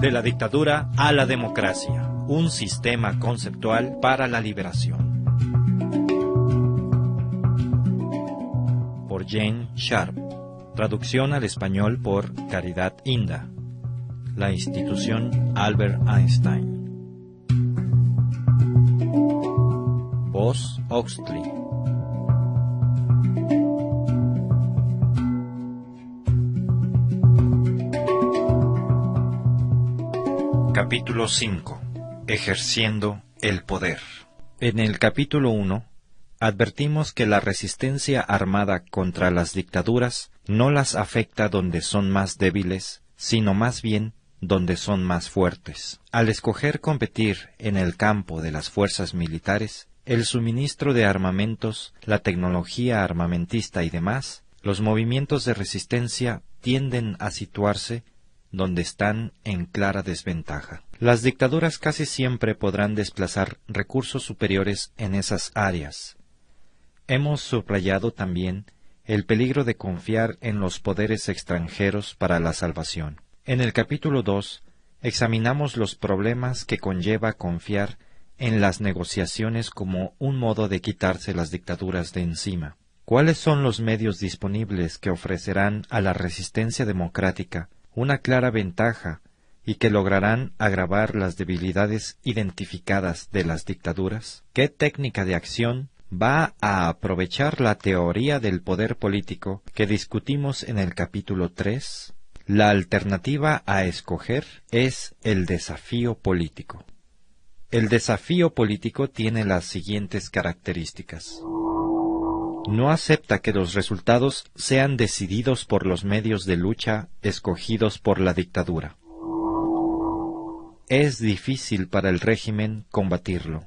De la dictadura a la democracia, un sistema conceptual para la liberación. Por Jane Sharp. Traducción al español por Caridad Inda. La institución Albert Einstein. Voz Oxley. Capítulo 5. Ejerciendo el poder. En el capítulo 1, advertimos que la resistencia armada contra las dictaduras no las afecta donde son más débiles, sino más bien donde son más fuertes. Al escoger competir en el campo de las fuerzas militares, el suministro de armamentos, la tecnología armamentista y demás, los movimientos de resistencia tienden a situarse donde están en clara desventaja. Las dictaduras casi siempre podrán desplazar recursos superiores en esas áreas. Hemos subrayado también el peligro de confiar en los poderes extranjeros para la salvación. En el capítulo 2 examinamos los problemas que conlleva confiar en las negociaciones como un modo de quitarse las dictaduras de encima. ¿Cuáles son los medios disponibles que ofrecerán a la resistencia democrática una clara ventaja y que lograrán agravar las debilidades identificadas de las dictaduras? ¿Qué técnica de acción va a aprovechar la teoría del poder político que discutimos en el capítulo 3? La alternativa a escoger es el desafío político. El desafío político tiene las siguientes características. No acepta que los resultados sean decididos por los medios de lucha escogidos por la dictadura. Es difícil para el régimen combatirlo.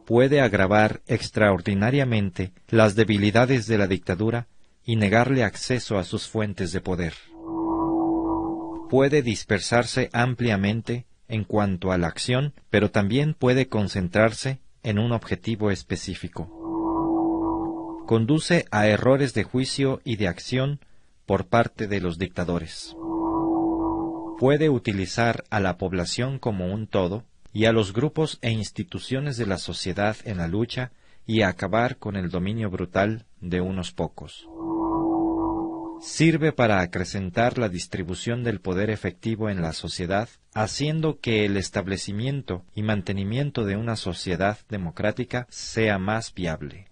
Puede agravar extraordinariamente las debilidades de la dictadura y negarle acceso a sus fuentes de poder. Puede dispersarse ampliamente en cuanto a la acción, pero también puede concentrarse en un objetivo específico. Conduce a errores de juicio y de acción por parte de los dictadores. Puede utilizar a la población como un todo y a los grupos e instituciones de la sociedad en la lucha y acabar con el dominio brutal de unos pocos. Sirve para acrecentar la distribución del poder efectivo en la sociedad, haciendo que el establecimiento y mantenimiento de una sociedad democrática sea más viable.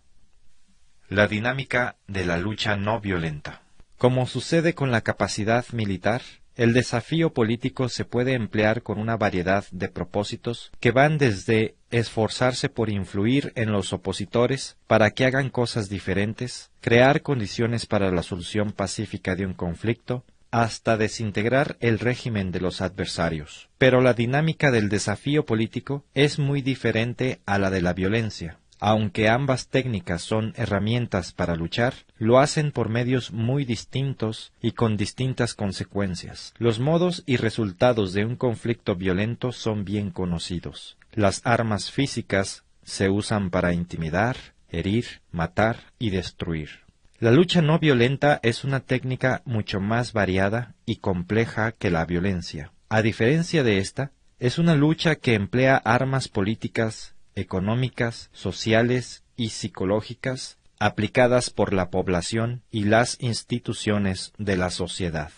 La dinámica de la lucha no violenta. Como sucede con la capacidad militar, el desafío político se puede emplear con una variedad de propósitos que van desde esforzarse por influir en los opositores para que hagan cosas diferentes, crear condiciones para la solución pacífica de un conflicto, hasta desintegrar el régimen de los adversarios. Pero la dinámica del desafío político es muy diferente a la de la violencia. Aunque ambas técnicas son herramientas para luchar, lo hacen por medios muy distintos y con distintas consecuencias. Los modos y resultados de un conflicto violento son bien conocidos. Las armas físicas se usan para intimidar, herir, matar y destruir. La lucha no violenta es una técnica mucho más variada y compleja que la violencia. A diferencia de esta, es una lucha que emplea armas políticas, económicas, sociales y psicológicas aplicadas por la población y las instituciones de la sociedad.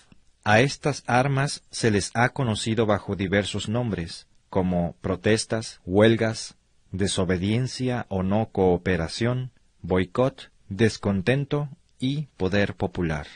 A estas armas se les ha conocido bajo diversos nombres, como protestas, huelgas, desobediencia o no cooperación, boicot, descontento y poder popular.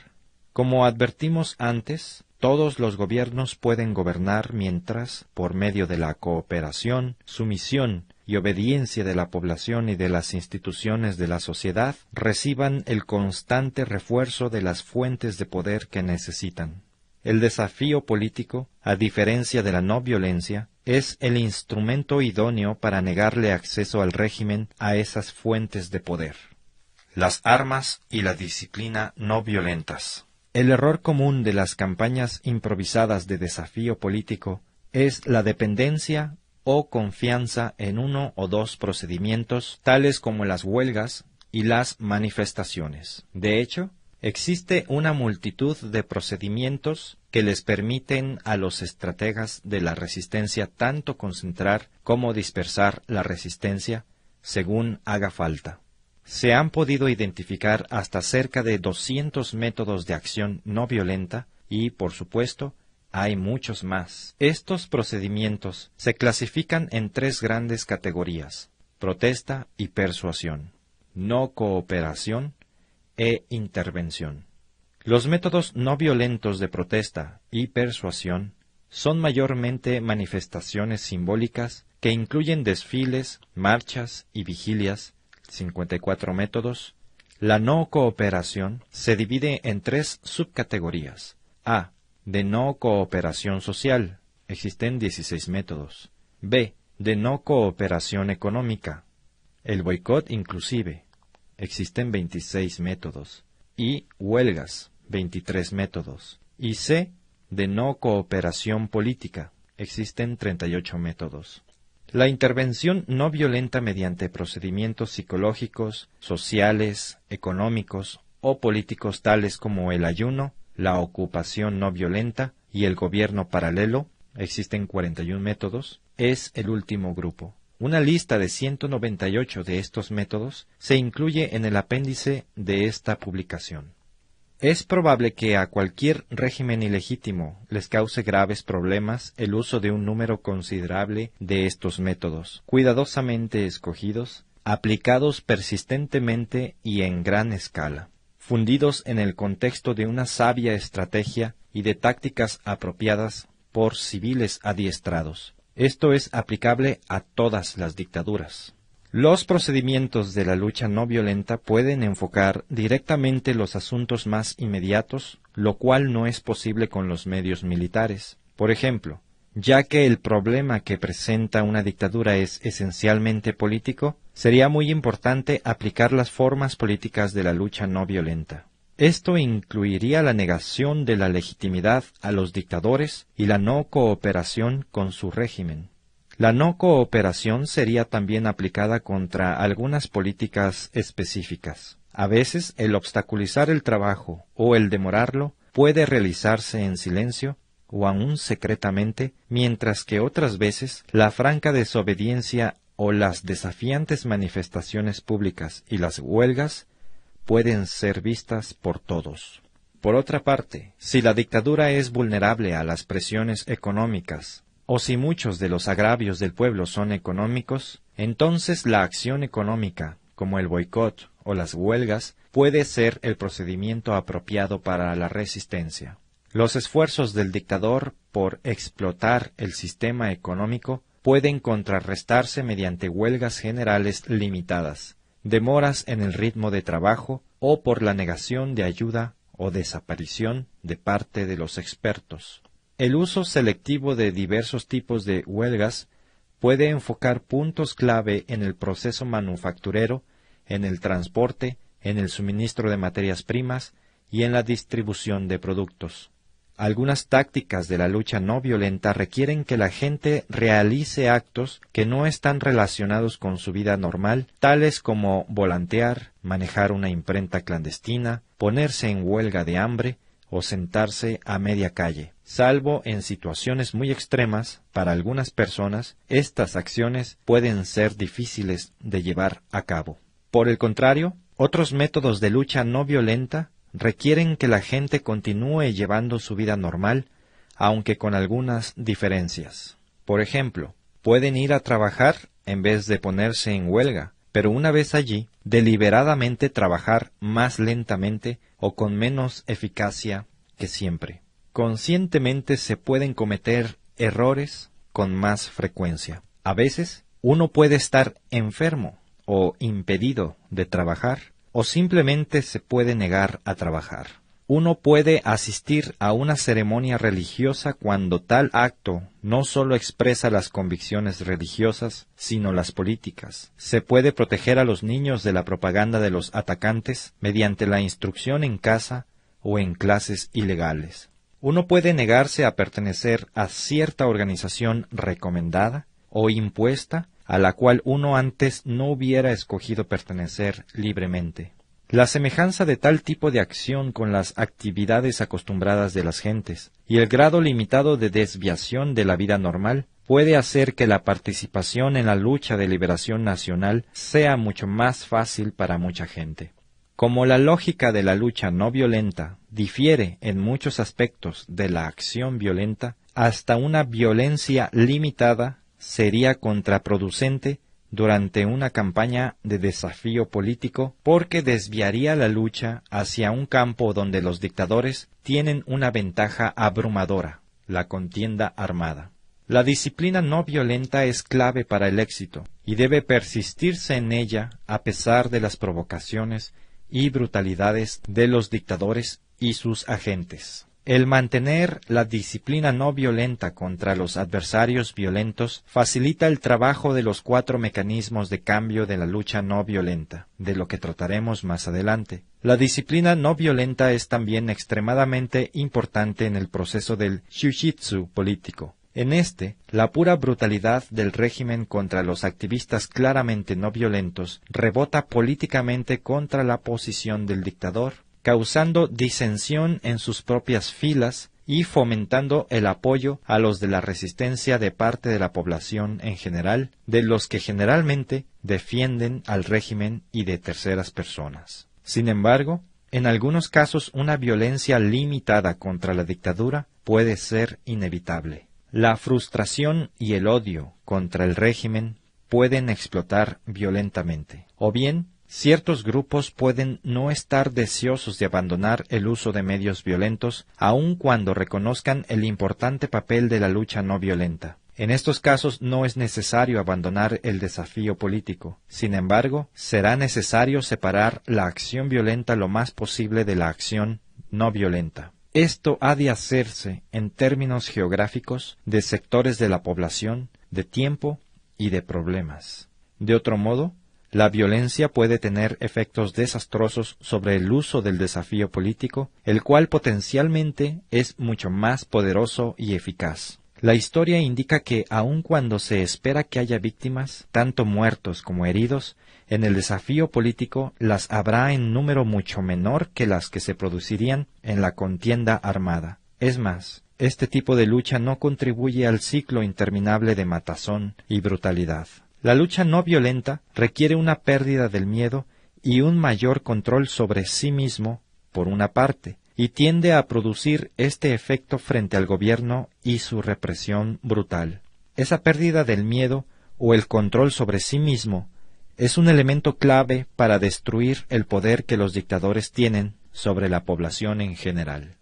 Como advertimos antes, todos los gobiernos pueden gobernar mientras, por medio de la cooperación, sumisión y obediencia de la población y de las instituciones de la sociedad, reciban el constante refuerzo de las fuentes de poder que necesitan. El desafío político, a diferencia de la no violencia, es el instrumento idóneo para negarle acceso al régimen a esas fuentes de poder. Las armas y la disciplina no violentas. El error común de las campañas improvisadas de desafío político es la dependencia o confianza en uno o dos procedimientos, tales como las huelgas y las manifestaciones. De hecho, existe una multitud de procedimientos que les permiten a los estrategas de la resistencia tanto concentrar como dispersar la resistencia según haga falta. Se han podido identificar hasta cerca de 200 métodos de acción no violenta y, por supuesto, hay muchos más. Estos procedimientos se clasifican en tres grandes categorías: protesta y persuasión, no cooperación e intervención. Los métodos no violentos de protesta y persuasión son mayormente manifestaciones simbólicas que incluyen desfiles, marchas y vigilias, 54 métodos. La no cooperación se divide en tres subcategorías. A. De no cooperación social. Existen 16 métodos. B. De no cooperación económica. El boicot inclusive. Existen 26 métodos. Y huelgas, 23 métodos. Y C. De no cooperación política. Existen 38 métodos. La intervención no violenta mediante procedimientos psicológicos, sociales, económicos o políticos tales como el ayuno, la ocupación no violenta y el gobierno paralelo, existen 41 métodos, es el último grupo. Una lista de 198 de estos métodos se incluye en el apéndice de esta publicación. Es probable que a cualquier régimen ilegítimo les cause graves problemas el uso de un número considerable de estos métodos, cuidadosamente escogidos, aplicados persistentemente y en gran escala, fundidos en el contexto de una sabia estrategia y de tácticas apropiadas por civiles adiestrados. Esto es aplicable a todas las dictaduras. Los procedimientos de la lucha no violenta pueden enfocar directamente los asuntos más inmediatos, lo cual no es posible con los medios militares. Por ejemplo, ya que el problema que presenta una dictadura es esencialmente político, sería muy importante aplicar las formas políticas de la lucha no violenta. Esto incluiría la negación de la legitimidad a los dictadores y la no cooperación con su régimen. La no cooperación sería también aplicada contra algunas políticas específicas. A veces, el obstaculizar el trabajo o el demorarlo puede realizarse en silencio o aún secretamente, mientras que otras veces la franca desobediencia o las desafiantes manifestaciones públicas y las huelgas pueden ser vistas por todos. Por otra parte, si la dictadura es vulnerable a las presiones económicas, o si muchos de los agravios del pueblo son económicos, entonces la acción económica, como el boicot o las huelgas, puede ser el procedimiento apropiado para la resistencia. Los esfuerzos del dictador por explotar el sistema económico pueden contrarrestarse mediante huelgas generales limitadas, demoras en el ritmo de trabajo o por la negación de ayuda o desaparición de parte de los expertos. El uso selectivo de diversos tipos de huelgas puede enfocar puntos clave en el proceso manufacturero, en el transporte, en el suministro de materias primas y en la distribución de productos. Algunas tácticas de la lucha no violenta requieren que la gente realice actos que no están relacionados con su vida normal, tales como volantear, manejar una imprenta clandestina, ponerse en huelga de hambre o sentarse a media calle. Salvo en situaciones muy extremas, para algunas personas, estas acciones pueden ser difíciles de llevar a cabo. Por el contrario, otros métodos de lucha no violenta requieren que la gente continúe llevando su vida normal, aunque con algunas diferencias. Por ejemplo, pueden ir a trabajar en vez de ponerse en huelga, pero una vez allí, deliberadamente trabajar más lentamente o con menos eficacia que siempre. Conscientemente se pueden cometer errores con más frecuencia. A veces, uno puede estar enfermo o impedido de trabajar, o simplemente se puede negar a trabajar. Uno puede asistir a una ceremonia religiosa cuando tal acto no solo expresa las convicciones religiosas, sino las políticas. Se puede proteger a los niños de la propaganda de los atacantes mediante la instrucción en casa o en clases ilegales. Uno puede negarse a pertenecer a cierta organización recomendada o impuesta a la cual uno antes no hubiera escogido pertenecer libremente. La semejanza de tal tipo de acción con las actividades acostumbradas de las gentes y el grado limitado de desviación de la vida normal puede hacer que la participación en la lucha de liberación nacional sea mucho más fácil para mucha gente. Como la lógica de la lucha no violenta difiere en muchos aspectos de la acción violenta, hasta una violencia limitada sería contraproducente durante una campaña de desafío político porque desviaría la lucha hacia un campo donde los dictadores tienen una ventaja abrumadora, la contienda armada. La disciplina no violenta es clave para el éxito y debe persistirse en ella a pesar de las provocaciones y brutalidades de los dictadores y sus agentes. El mantener la disciplina no violenta contra los adversarios violentos facilita el trabajo de los 4 mecanismos de cambio de la lucha no violenta, de lo que trataremos más adelante. La disciplina no violenta es también extremadamente importante en el proceso del shujitsu político. En este, la pura brutalidad del régimen contra los activistas claramente no violentos rebota políticamente contra la posición del dictador, causando disensión en sus propias filas y fomentando el apoyo a los de la resistencia de parte de la población en general, de los que generalmente defienden al régimen y de terceras personas. Sin embargo, en algunos casos una violencia limitada contra la dictadura puede ser inevitable. La frustración y el odio contra el régimen pueden explotar violentamente, o bien ciertos grupos pueden no estar deseosos de abandonar el uso de medios violentos, aun cuando reconozcan el importante papel de la lucha no violenta. En estos casos no es necesario abandonar el desafío político. Sin embargo, será necesario separar la acción violenta lo más posible de la acción no violenta. Esto ha de hacerse en términos geográficos, de sectores de la población, de tiempo y de problemas. De otro modo, la violencia puede tener efectos desastrosos sobre el uso del desafío político, el cual potencialmente es mucho más poderoso y eficaz. La historia indica que aun cuando se espera que haya víctimas, tanto muertos como heridos, en el desafío político las habrá en número mucho menor que las que se producirían en la contienda armada. Es más, este tipo de lucha no contribuye al ciclo interminable de matazón y brutalidad. La lucha no violenta requiere una pérdida del miedo y un mayor control sobre sí mismo, por una parte, y tiende a producir este efecto frente al gobierno y su represión brutal. Esa pérdida del miedo o el control sobre sí mismo es un elemento clave para destruir el poder que los dictadores tienen sobre la población en general.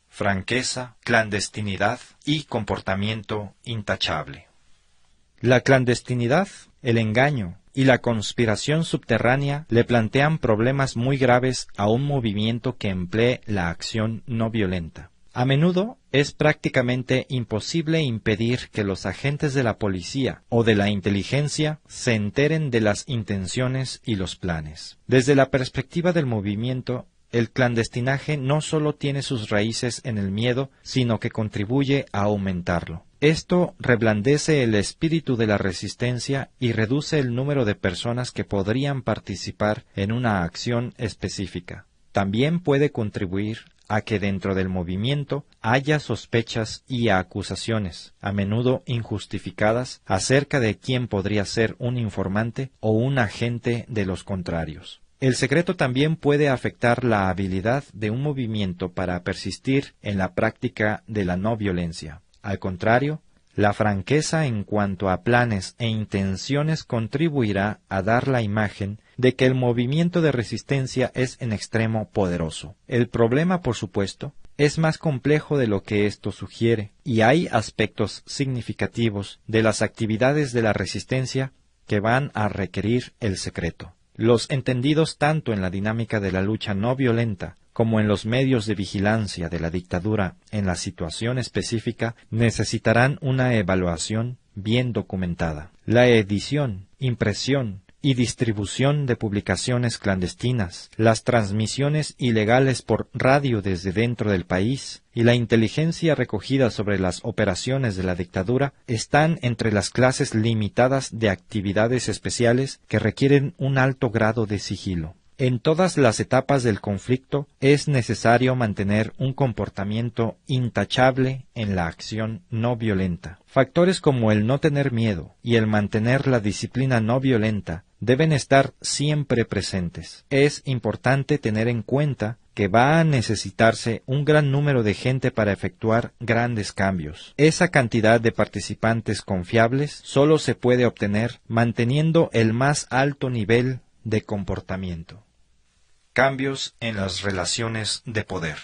Franqueza, clandestinidad y comportamiento intachable. La clandestinidad, el engaño y la conspiración subterránea le plantean problemas muy graves a un movimiento que emplee la acción no violenta. A menudo es prácticamente imposible impedir que los agentes de la policía o de la inteligencia se enteren de las intenciones y los planes. Desde la perspectiva del movimiento, el clandestinaje no solo tiene sus raíces en el miedo, sino que contribuye a aumentarlo. Esto reblandece el espíritu de la resistencia y reduce el número de personas que podrían participar en una acción específica. También puede contribuir a que dentro del movimiento haya sospechas y acusaciones, a menudo injustificadas, acerca de quién podría ser un informante o un agente de los contrarios. El secreto también puede afectar la habilidad de un movimiento para persistir en la práctica de la no violencia. Al contrario, la franqueza en cuanto a planes e intenciones contribuirá a dar la imagen de que el movimiento de resistencia es en extremo poderoso. El problema, por supuesto, es más complejo de lo que esto sugiere, y hay aspectos significativos de las actividades de la resistencia que van a requerir el secreto. Los entendidos tanto en la dinámica de la lucha no violenta como en los medios de vigilancia de la dictadura en la situación específica necesitarán una evaluación bien documentada. La edición, impresión y distribución de publicaciones clandestinas, las transmisiones ilegales por radio desde dentro del país y la inteligencia recogida sobre las operaciones de la dictadura están entre las clases limitadas de actividades especiales que requieren un alto grado de sigilo. En todas las etapas del conflicto es necesario mantener un comportamiento intachable en la acción no violenta. Factores como el no tener miedo y el mantener la disciplina no violenta deben estar siempre presentes. Es importante tener en cuenta que va a necesitarse un gran número de gente para efectuar grandes cambios. Esa cantidad de participantes confiables solo se puede obtener manteniendo el más alto nivel de comportamiento. Cambios en las relaciones de poder.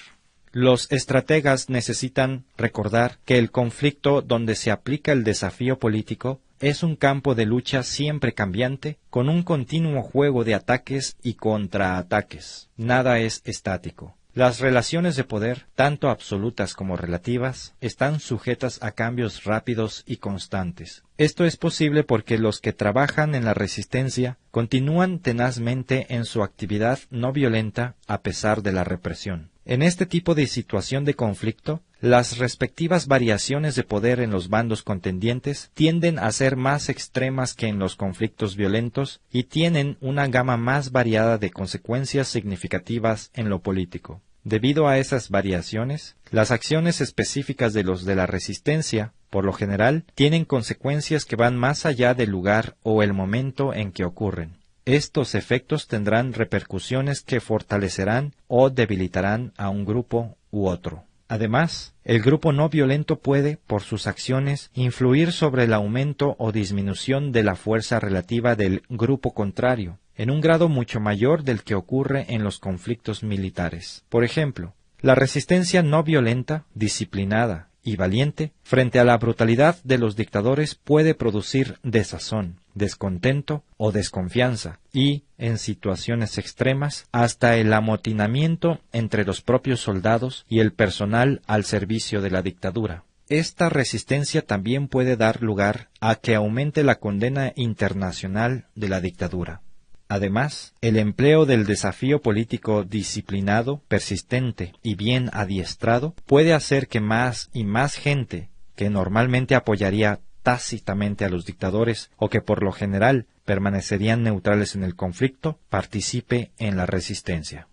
Los estrategas necesitan recordar que el conflicto donde se aplica el desafío político es un campo de lucha siempre cambiante, con un continuo juego de ataques y contraataques. Nada es estático. Las relaciones de poder, tanto absolutas como relativas, están sujetas a cambios rápidos y constantes. Esto es posible porque los que trabajan en la resistencia continúan tenazmente en su actividad no violenta a pesar de la represión. En este tipo de situación de conflicto, las respectivas variaciones de poder en los bandos contendientes tienden a ser más extremas que en los conflictos violentos y tienen una gama más variada de consecuencias significativas en lo político. Debido a esas variaciones, las acciones específicas de los de la resistencia, por lo general, tienen consecuencias que van más allá del lugar o el momento en que ocurren. Estos efectos tendrán repercusiones que fortalecerán o debilitarán a un grupo u otro. Además, el grupo no violento puede, por sus acciones, influir sobre el aumento o disminución de la fuerza relativa del grupo contrario, en un grado mucho mayor del que ocurre en los conflictos militares. Por ejemplo, la resistencia no violenta, disciplinada y valiente, frente a la brutalidad de los dictadores puede producir desazón, descontento o desconfianza y, en situaciones extremas, hasta el amotinamiento entre los propios soldados y el personal al servicio de la dictadura. Esta resistencia también puede dar lugar a que aumente la condena internacional de la dictadura. Además, el empleo del desafío político disciplinado, persistente y bien adiestrado puede hacer que más y más gente, que normalmente apoyaría tácitamente a los dictadores o que por lo general permanecerían neutrales en el conflicto, participe en la resistencia.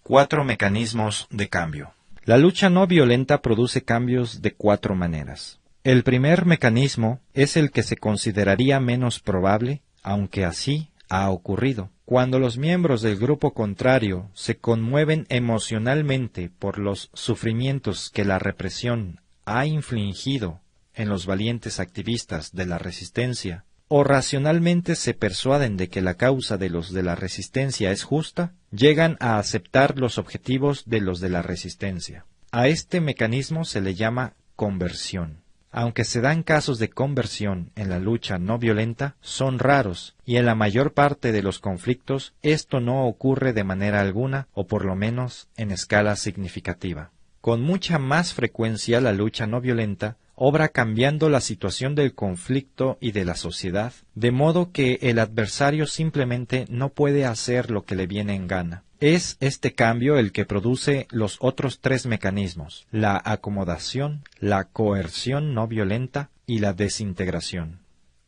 4 mecanismos de cambio. La lucha no violenta produce cambios de 4 maneras. El primer mecanismo es el que se consideraría menos probable, aunque así ha ocurrido. Cuando los miembros del grupo contrario se conmueven emocionalmente por los sufrimientos que la represión ha infligido en los valientes activistas de la resistencia, o racionalmente se persuaden de que la causa de los de la resistencia es justa, llegan a aceptar los objetivos de los de la resistencia. A este mecanismo se le llama conversión. Aunque se dan casos de conversión en la lucha no violenta, son raros, y en la mayor parte de los conflictos esto no ocurre de manera alguna, o por lo menos en escala significativa. Con mucha más frecuencia la lucha no violenta obra cambiando la situación del conflicto y de la sociedad, de modo que el adversario simplemente no puede hacer lo que le viene en gana. Es este cambio el que produce los otros 3 mecanismos: la acomodación, la coerción no violenta y la desintegración.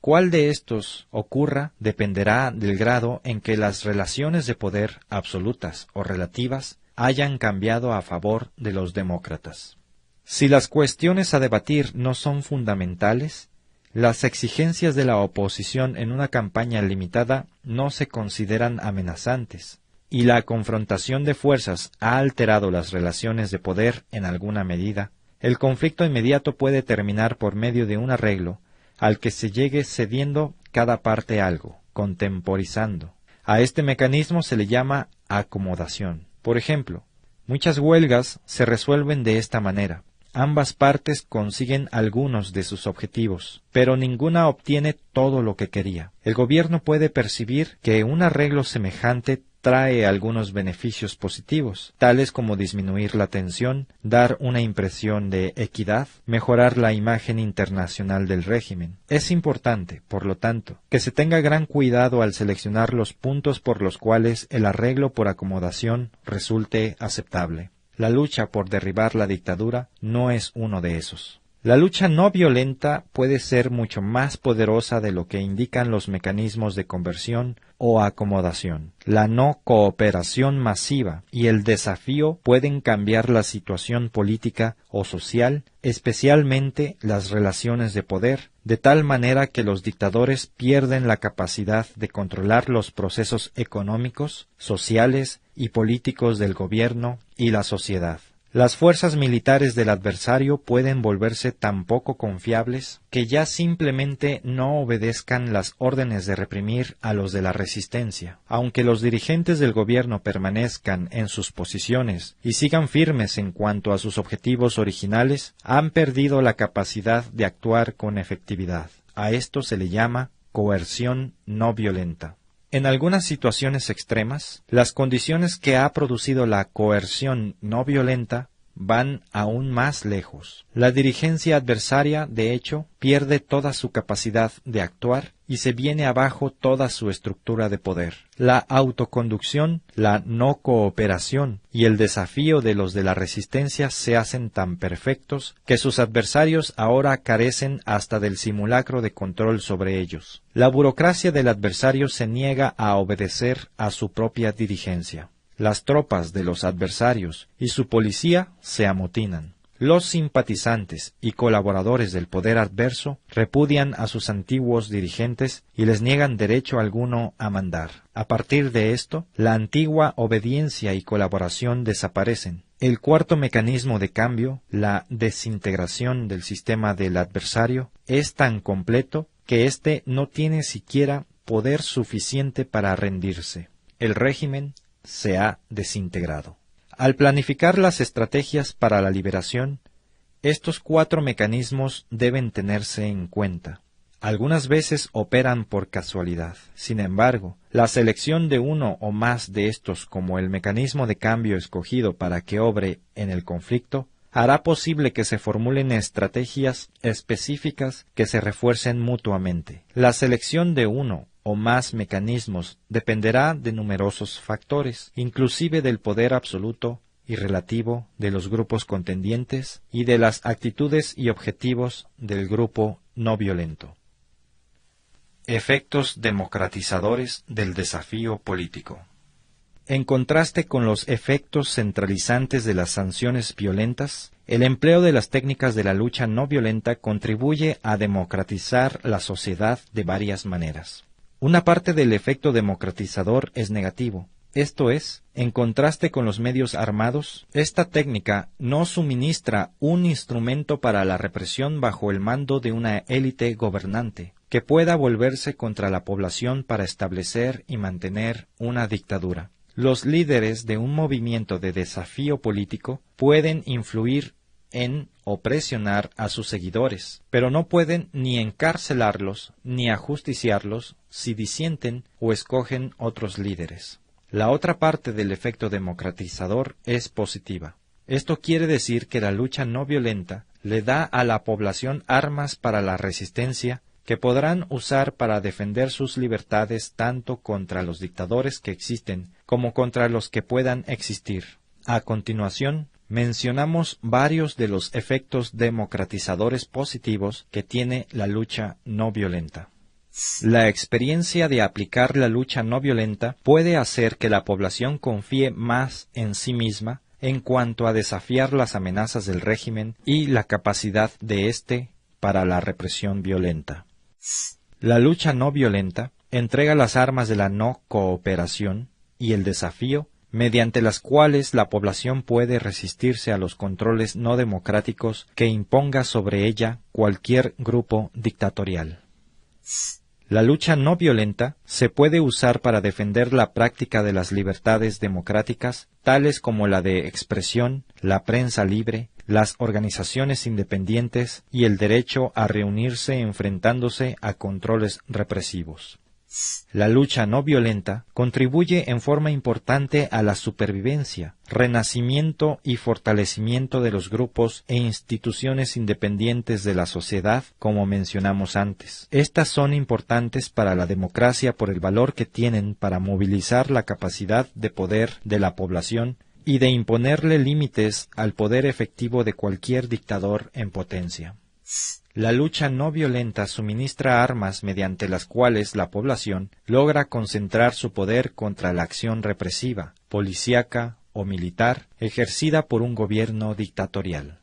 Cuál de estos ocurra dependerá del grado en que las relaciones de poder, absolutas o relativas, hayan cambiado a favor de los demócratas. Si las cuestiones a debatir no son fundamentales, las exigencias de la oposición en una campaña limitada no se consideran amenazantes, y la confrontación de fuerzas ha alterado las relaciones de poder en alguna medida, el conflicto inmediato puede terminar por medio de un arreglo al que se llegue cediendo cada parte algo, contemporizando. A este mecanismo se le llama acomodación. Por ejemplo, muchas huelgas se resuelven de esta manera. Ambas partes consiguen algunos de sus objetivos, pero ninguna obtiene todo lo que quería. El gobierno puede percibir que un arreglo semejante trae algunos beneficios positivos, tales como disminuir la tensión, dar una impresión de equidad, mejorar la imagen internacional del régimen. Es importante, por lo tanto, que se tenga gran cuidado al seleccionar los puntos por los cuales el arreglo por acomodación resulte aceptable. La lucha por derribar la dictadura no es uno de esos. La lucha no violenta puede ser mucho más poderosa de lo que indican los mecanismos de conversión o acomodación. La no cooperación masiva y el desafío pueden cambiar la situación política o social, especialmente las relaciones de poder, de tal manera que los dictadores pierden la capacidad de controlar los procesos económicos, sociales y políticos del gobierno y la sociedad. Las fuerzas militares del adversario pueden volverse tan poco confiables que ya simplemente no obedezcan las órdenes de reprimir a los de la resistencia. Aunque los dirigentes del gobierno permanezcan en sus posiciones y sigan firmes en cuanto a sus objetivos originales, han perdido la capacidad de actuar con efectividad. A esto se le llama coerción no violenta. En algunas situaciones extremas, las condiciones que ha producido la coerción no violenta van aún más lejos. La dirigencia adversaria, de hecho, pierde toda su capacidad de actuar y se viene abajo toda su estructura de poder. La autoconducción, la no cooperación y el desafío de los de la resistencia se hacen tan perfectos que sus adversarios ahora carecen hasta del simulacro de control sobre ellos. La burocracia del adversario se niega a obedecer a su propia dirigencia. Las tropas de los adversarios y su policía se amotinan. Los simpatizantes y colaboradores del poder adverso repudian a sus antiguos dirigentes y les niegan derecho alguno a mandar. A partir de esto, la antigua obediencia y colaboración desaparecen. El cuarto mecanismo de cambio, la desintegración del sistema del adversario, es tan completo que éste no tiene siquiera poder suficiente para rendirse. El régimen se ha desintegrado. Al planificar las estrategias para la liberación, estos cuatro mecanismos deben tenerse en cuenta. Algunas veces operan por casualidad. Sin embargo, la selección de uno o más de estos como el mecanismo de cambio escogido para que obre en el conflicto hará posible que se formulen estrategias específicas que se refuercen mutuamente. La selección de uno o más mecanismos dependerá de numerosos factores, inclusive del poder absoluto y relativo de los grupos contendientes y de las actitudes y objetivos del grupo no violento. Efectos democratizadores del desafío político. En contraste con los efectos centralizantes de las sanciones violentas, el empleo de las técnicas de la lucha no violenta contribuye a democratizar la sociedad de varias maneras. Una parte del efecto democratizador es negativo. Esto es, en contraste con los medios armados, esta técnica no suministra un instrumento para la represión bajo el mando de una élite gobernante, que pueda volverse contra la población para establecer y mantener una dictadura. Los líderes de un movimiento de desafío político pueden influir en o presionar a sus seguidores, pero no pueden ni encarcelarlos ni ajusticiarlos si disienten o escogen otros líderes. La otra parte del efecto democratizador es positiva. Esto quiere decir que la lucha no violenta le da a la población armas para la resistencia que podrán usar para defender sus libertades tanto contra los dictadores que existen como contra los que puedan existir. A continuación, mencionamos varios de los efectos democratizadores positivos que tiene la lucha no violenta. La experiencia de aplicar la lucha no violenta puede hacer que la población confíe más en sí misma en cuanto a desafiar las amenazas del régimen y la capacidad de éste para la represión violenta. La lucha no violenta entrega las armas de la no cooperación y el desafío mediante las cuales la población puede resistirse a los controles no democráticos que imponga sobre ella cualquier grupo dictatorial. La lucha no violenta se puede usar para defender la práctica de las libertades democráticas, tales como la de expresión, la prensa libre, las organizaciones independientes y el derecho a reunirse enfrentándose a controles represivos. La lucha no violenta contribuye en forma importante a la supervivencia, renacimiento y fortalecimiento de los grupos e instituciones independientes de la sociedad, como mencionamos antes. Estas son importantes para la democracia por el valor que tienen para movilizar la capacidad de poder de la población y de imponerle límites al poder efectivo de cualquier dictador en potencia. La lucha no violenta suministra armas mediante las cuales la población logra concentrar su poder contra la acción represiva, policíaca o militar ejercida por un gobierno dictatorial.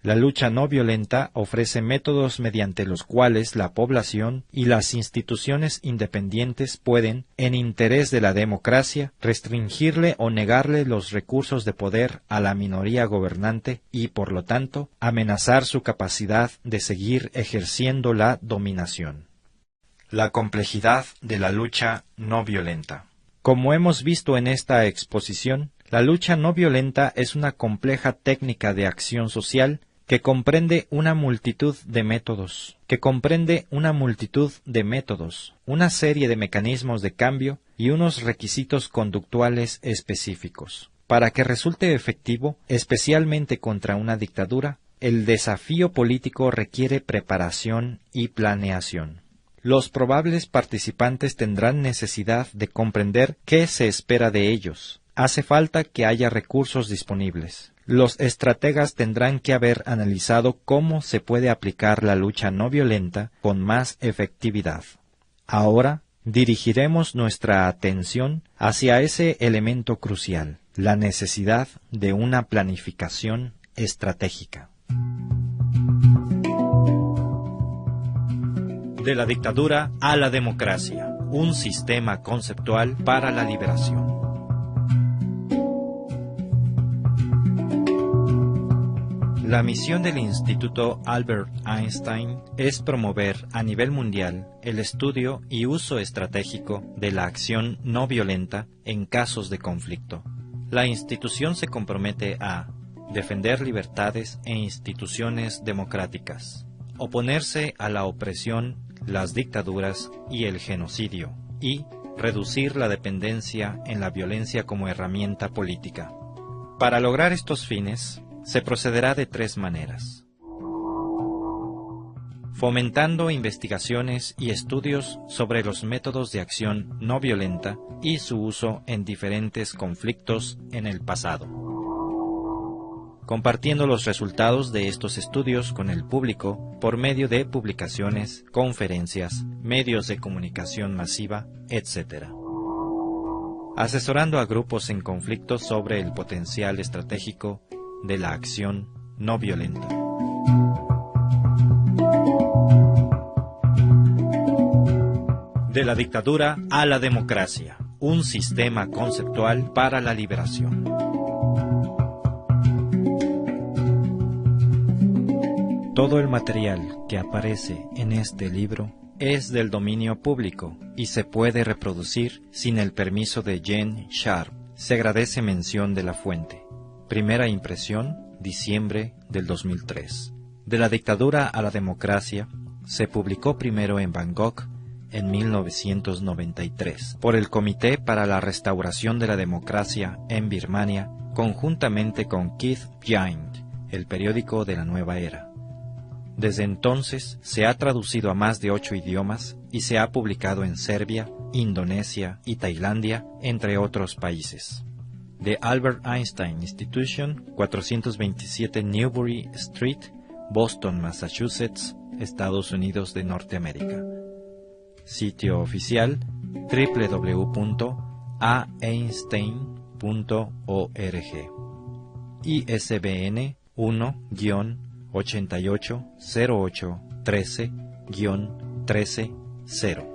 La lucha no violenta ofrece métodos mediante los cuales la población y las instituciones independientes pueden, en interés de la democracia, restringirle o negarle los recursos de poder a la minoría gobernante y, por lo tanto, amenazar su capacidad de seguir ejerciendo la dominación. La complejidad de la lucha no violenta. Como hemos visto en esta exposición, la lucha no violenta es una compleja técnica de acción social que comprende una multitud de métodos, una serie de mecanismos de cambio y unos requisitos conductuales específicos. Para que resulte efectivo, especialmente contra una dictadura, el desafío político requiere preparación y planeación. Los probables participantes tendrán necesidad de comprender qué se espera de ellos. Hace falta que haya recursos disponibles. Los estrategas tendrán que haber analizado cómo se puede aplicar la lucha no violenta con más efectividad. Ahora dirigiremos nuestra atención hacia ese elemento crucial, la necesidad de una planificación estratégica. De la dictadura a la democracia, un sistema conceptual para la liberación. La misión del Instituto Albert Einstein es promover a nivel mundial el estudio y uso estratégico de la acción no violenta en casos de conflicto. La institución se compromete a defender libertades e instituciones democráticas, oponerse a la opresión, las dictaduras y el genocidio, y reducir la dependencia en la violencia como herramienta política. Para lograr estos fines, se procederá de tres maneras: fomentando investigaciones y estudios sobre los métodos de acción no violenta y su uso en diferentes conflictos en el pasado, compartiendo los resultados de estos estudios con el público por medio de publicaciones, conferencias, medios de comunicación masiva, etc. Asesorando a grupos en conflicto sobre el potencial estratégico de la acción no violenta. De la dictadura a la democracia, un sistema conceptual para la liberación. Todo el material que aparece en este libro es del dominio público y se puede reproducir sin el permiso de Jen Sharp. Se agradece mención de la fuente. Primera impresión, diciembre del 2003. De la dictadura a la democracia, se publicó primero en Bangkok en 1993 por el Comité para la Restauración de la Democracia en Birmania, conjuntamente con Keith Giant, el periódico de la nueva era. Desde entonces se ha traducido a más de 8 idiomas y se ha publicado en Serbia, Indonesia y Tailandia, entre otros países. The Albert Einstein Institution, 427 Newbury Street, Boston, Massachusetts, Estados Unidos de Norteamérica. Sitio oficial www.aeinstein.org. ISBN 1-880813-130.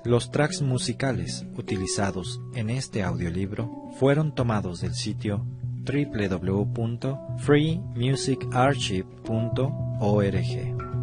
Los tracks musicales utilizados en este audiolibro fueron tomados del sitio www.freemusicarchive.org.